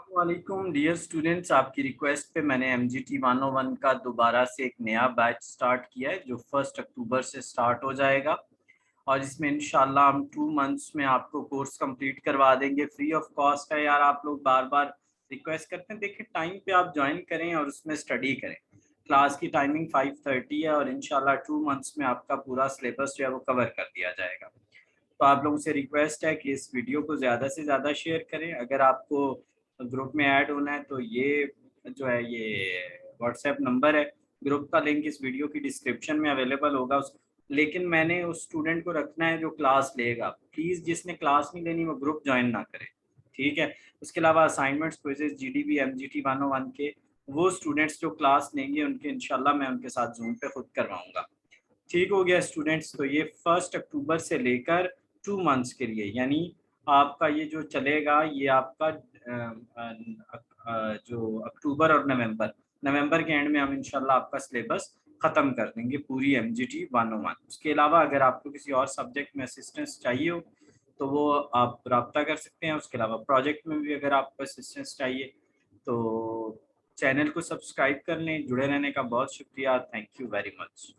वालेकुम dear students, आपकी request पे मैंने MGT 101 का दोबारा से एक नया बैच स्टार्ट किया है जो 1 अक्टूबर से स्टार्ट हो जाएगा। और इसमें इंशाल्लाह हम 2 मंथ्स में आपको कोर्स कंप्लीट करवा देंगे, फ्री ऑफ कॉस्ट है। यार आप लोग बार बार रिक्वेस्ट करते हैं, देखिए टाइम पे आप ज्वाइन करें और उसमें स्टडी करें। क्लास की टाइमिंग 5:30 है और इंशाल्लाह 2 मंथ्स में आपका पूरा सिलेबस जो है वो कवर कर दिया जाएगा। तो आप लोगों से रिक्वेस्ट है कि इस वीडियो को ज़्यादा से ज़्यादा शेयर करें। अगर आपको ग्रुप में ऐड होना है तो ये जो है ये व्हाट्सएप नंबर है, ग्रुप का लिंक इस वीडियो की डिस्क्रिप्शन में अवेलेबल होगा। उस लेकिन मैंने उस स्टूडेंट को रखना है जो क्लास लेगा। प्लीज़ जिसने क्लास नहीं लेनी वो ग्रुप जॉइन ना करे, ठीक है? उसके अलावा असाइनमेंट्स, क्विज़ेज़, GDB, MGT 101 के वो स्टूडेंट्स जो क्लास लेंगे उनके इंशाल्लाह मैं उनके साथ ज़ूम पे खुद करवाऊँगा। ठीक हो गया स्टूडेंट्स। तो ये 1 अक्टूबर से लेकर 2 मंथ्स के लिए, यानी आपका ये जो चलेगा ये आपका जो अक्टूबर और नवंबर के एंड में हम इंशाल्लाह आपका सिलेबस ख़त्म कर देंगे, पूरी MGT 101। उसके अलावा अगर आपको किसी और सब्जेक्ट में असिस्टेंस चाहिए हो तो वो आप रब्ता कर सकते हैं। उसके अलावा प्रोजेक्ट में भी अगर आपको असिस्टेंस चाहिए तो चैनल को सब्सक्राइब कर लें। जुड़े रहने का बहुत शुक्रिया। Thank you very much.